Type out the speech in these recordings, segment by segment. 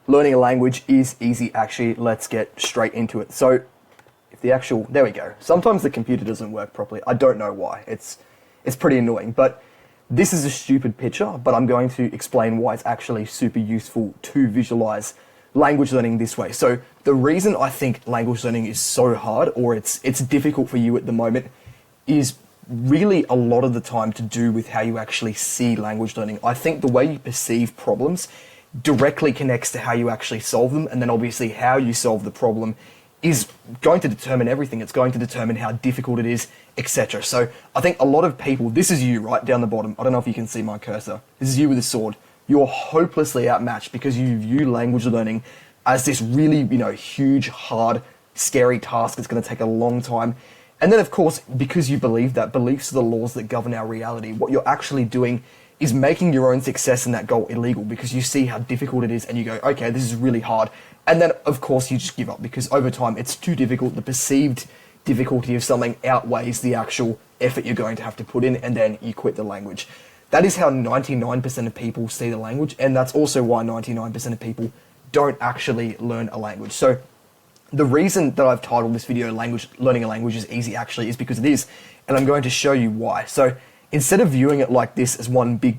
learning a language is easy. Actually, let's get straight into it. So if there we go. Sometimes the computer doesn't work properly. I don't know why. It's pretty annoying, but this is a stupid picture, but I'm going to explain why it's actually super useful to visualize language learning this way. So the reason I think language learning is so hard, or it's difficult for you at the moment, is really a lot of the time to do with how you actually see language learning. I think the way you perceive problems directly connects to how you actually solve them, and then obviously how you solve the problem is going to determine everything. It's going to determine how difficult it is, etc. So I think a lot of people, this is you right down the bottom, I don't know if you can see my cursor, this is you with a sword. You're hopelessly outmatched because you view language learning as this really, huge, hard, scary task that's going to take a long time. And then, of course, because you believe that, beliefs are the laws that govern our reality, what you're actually doing is making your own success in that goal illegal because you see how difficult it is and you go, okay, this is really hard. And then, of course, you just give up because over time it's too difficult. The perceived difficulty of something outweighs the actual effort you're going to have to put in, and then you quit the language. That is how 99% of people see the language, and that's also why 99% of people don't actually learn a language. So the reason that I've titled this video learning a language is easy actually is because it is, and I'm going to show you why. So instead of viewing it like this as one big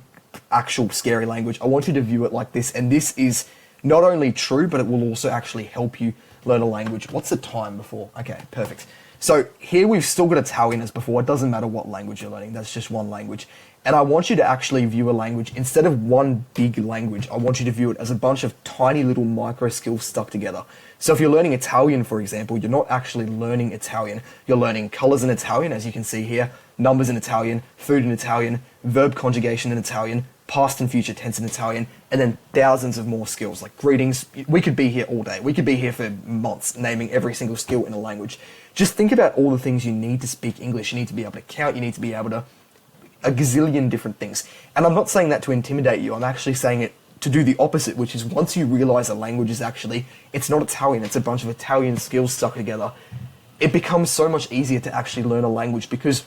actual scary language, I want you to view it like this, and this is not only true, but it will also actually help you learn a language. What's the time before? Okay, perfect. So here we've still got Italian as before. It doesn't matter what language you're learning, that's just one language. And I want you to actually view a language, instead of one big language, I want you to view it as a bunch of tiny little micro skills stuck together. So if you're learning Italian, for example, you're not actually learning Italian. You're learning colors in Italian, as you can see here, numbers in Italian, food in Italian, verb conjugation in Italian, past and future tense in Italian, and then thousands of more skills like greetings. We could be here all day. We could be here for months naming every single skill in a language. Just think about all the things you need to speak English. You need to be able to count. You need to be able to a gazillion different things. And I'm not saying that to intimidate you. I'm actually saying it to do the opposite, which is once you realize a language is actually, it's not Italian, it's a bunch of Italian skills stuck together, it becomes so much easier to actually learn a language because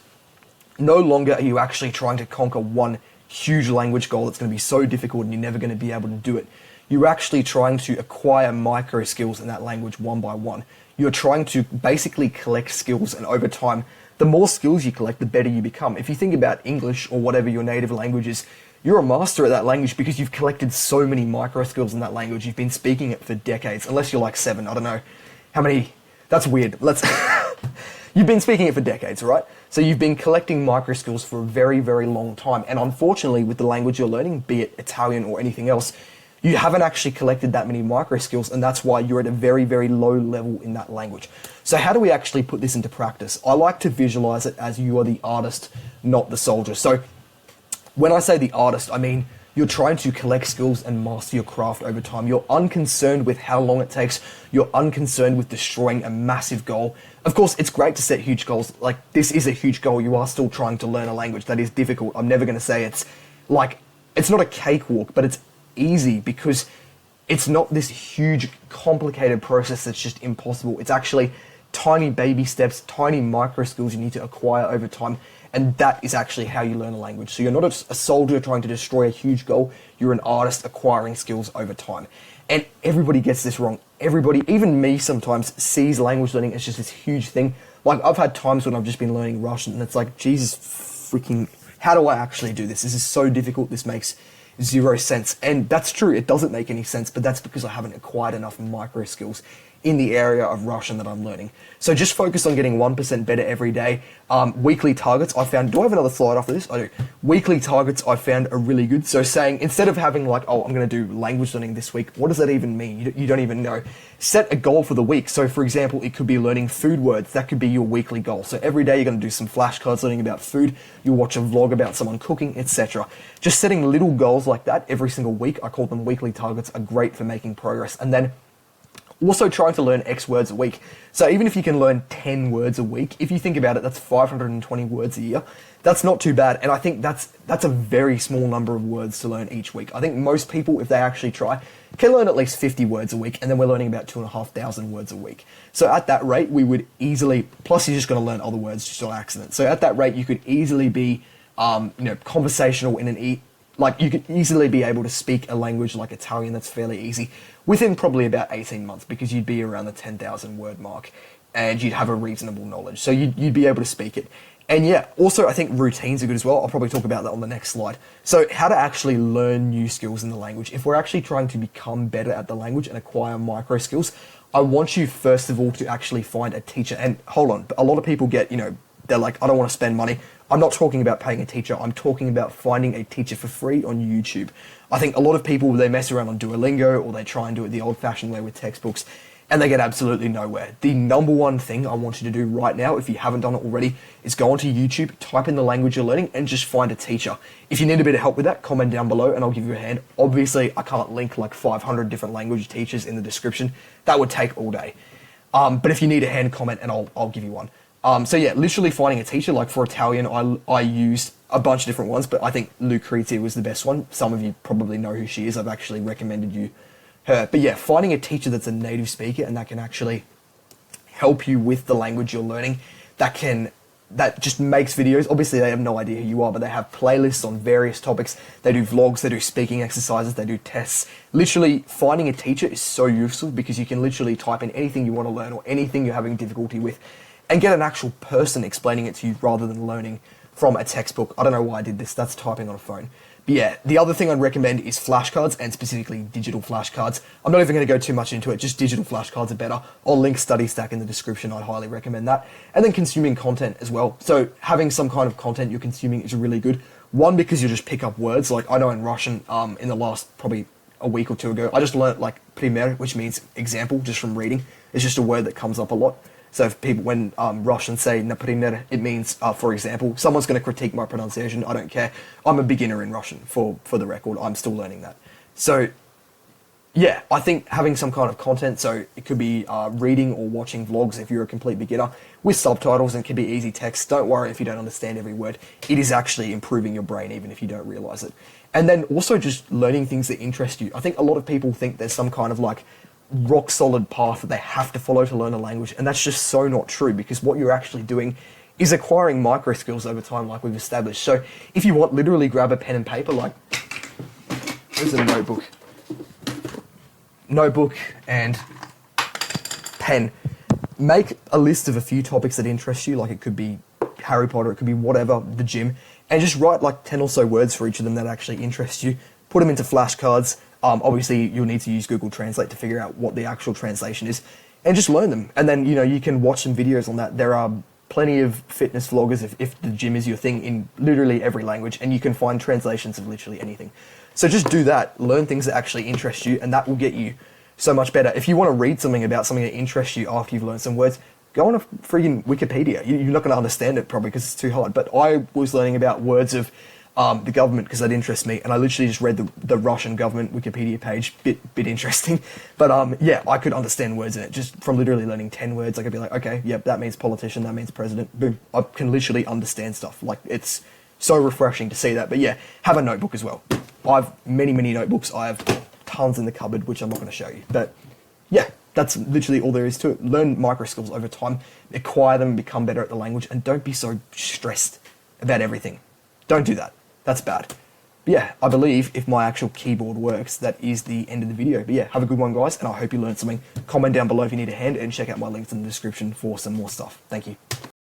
no longer are you actually trying to conquer one huge language goal that's going to be so difficult and you're never going to be able to do it. You're actually trying to acquire micro skills in that language one by one. You're trying to basically collect skills, and over time, the more skills you collect, the better you become. If you think about English or whatever your native language is, you're a master at that language because you've collected so many micro skills in that language. You've been speaking it for decades, unless you're like 7, I don't know how many, that's weird. You've been speaking it for decades, right? So you've been collecting micro skills for a very, very long time. And unfortunately, with the language you're learning, be it Italian or anything else, you haven't actually collected that many micro skills, and that's why you're at a very, very low level in that language. So how do we actually put this into practice? I like to visualize it as you are the artist, not the soldier. So when I say the artist, I mean you're trying to collect skills and master your craft over time. You're unconcerned with how long it takes. You're unconcerned with destroying a massive goal. Of course, it's great to set huge goals. Like, this is a huge goal. You are still trying to learn a language. That is difficult. I'm never going to say it's not a cakewalk, but it's easy because it's not this huge, complicated process that's just impossible. It's actually tiny baby steps, tiny micro skills you need to acquire over time. And that is actually how you learn a language. So you're not a soldier trying to destroy a huge goal. You're an artist acquiring skills over time. And everybody gets this wrong. Everybody, even me sometimes, sees language learning as just this huge thing. Like, I've had times when I've just been learning Russian and it's like, Jesus freaking, how do I actually do this? This is so difficult. This makes zero sense. And that's true. It doesn't make any sense, but that's because I haven't acquired enough micro skills in the area of Russian that I'm learning. So just focus on getting 1% better every day. Weekly targets, I found, do I have another slide after this? I do. Weekly targets I found are really good. So saying, instead of having like, oh, I'm going to do language learning this week, what does that even mean? You don't even know. Set a goal for the week. So for example, it could be learning food words. That could be your weekly goal. So every day you're going to do some flashcards learning about food. You'll watch a vlog about someone cooking, etc. Just setting little goals like that every single week. I call them weekly targets, are great for making progress. And then also trying to learn X words a week. So even if you can learn 10 words a week, if you think about it, that's 520 words a year. That's not too bad. And I think that's a very small number of words to learn each week. I think most people, if they actually try, can learn at least 50 words a week. And then we're learning about 2,500 words a week. So at that rate, we would easily, plus you're just going to learn other words just on accident. So at that rate, you could easily be, conversational in an like you could easily be able to speak a language like Italian that's fairly easy within probably about 18 months because you'd be around the 10,000 word mark and you'd have a reasonable knowledge. So you'd be able to speak it. And yeah, also I think routines are good as well. I'll probably talk about that on the next slide. So how to actually learn new skills in the language. If we're actually trying to become better at the language and acquire micro skills, I want you first of all to actually find a teacher. And hold on, a lot of people get, they're like, I don't want to spend money. I'm not talking about paying a teacher. I'm talking about finding a teacher for free on YouTube. I think a lot of people, they mess around on Duolingo or they try and do it the old-fashioned way with textbooks and they get absolutely nowhere. The number one thing I want you to do right now, if you haven't done it already, is go onto YouTube, type in the language you're learning and just find a teacher. If you need a bit of help with that, comment down below and I'll give you a hand. Obviously, I can't link like 500 different language teachers in the description. That would take all day. But if you need a hand, comment and I'll give you one. So yeah, literally finding a teacher. Like for Italian, I used a bunch of different ones, but I think Lucrezia was the best one. Some of you probably know who she is. I've actually recommended you her. But yeah, finding a teacher that's a native speaker and that can actually help you with the language you're learning, that just makes videos. Obviously, they have no idea who you are, but they have playlists on various topics. They do vlogs, they do speaking exercises, they do tests. Literally, finding a teacher is so useful because you can literally type in anything you want to learn or anything you're having difficulty with and get an actual person explaining it to you rather than learning from a textbook. I don't know why I did this, that's typing on a phone. But yeah, the other thing I'd recommend is flashcards, and specifically digital flashcards. I'm not even going to go too much into it, just digital flashcards are better. I'll link StudyStack in the description, I'd highly recommend that. And then consuming content as well. So having some kind of content you're consuming is really good. One, because you just pick up words, like I know in Russian, in the last probably a week or two ago, I just learnt like primer, which means example, just from reading. It's just a word that comes up a lot. So if people, when Russians say например, it means, for example, someone's going to critique my pronunciation, I don't care. I'm a beginner in Russian, for the record, I'm still learning that. So yeah, I think having some kind of content, so it could be reading or watching vlogs if you're a complete beginner, with subtitles, and it can be easy text. Don't worry if you don't understand every word. It is actually improving your brain even if you don't realize it. And then also just learning things that interest you. I think a lot of people think there's some kind of like rock solid path that they have to follow to learn a language, and that's just so not true, because what you're actually doing is acquiring micro skills over time, like we've established. So if you want, literally grab a pen and paper, like there's a notebook and pen. Make a list of a few topics that interest you, like it could be Harry Potter, it could be whatever, the gym, and just write like 10 or so words for each of them that actually interest you. Put them into flashcards. Obviously, you'll need to use Google Translate to figure out what the actual translation is, and just learn them. And then, you can watch some videos on that. There are plenty of fitness vloggers, if the gym is your thing, in literally every language, and you can find translations of literally anything. So just do that, learn things that actually interest you, and that will get you so much better. If you want to read something about something that interests you after you've learned some words, go on a freaking Wikipedia. You're not going to understand it probably because it's too hard, but I was learning about words of the government because that interests me, and I literally just read the Russian government Wikipedia page, bit interesting, but yeah, I could understand words in it just from literally learning 10 words. I could be like, okay, yep, that means politician, that means president, boom, I can literally understand stuff. Like, it's so refreshing to see that. But yeah, have a notebook as well. I have many notebooks. I have tons in the cupboard, which I'm not going to show you, but yeah, that's literally all there is to it. Learn micro skills over time, acquire them, become better at the language, and don't be so stressed about everything. Don't do that. That's bad. But yeah, I believe if my actual keyboard works, that is the end of the video. But yeah, have a good one, guys, and I hope you learned something. Comment down below if you need a hand, and check out my links in the description for some more stuff. Thank you.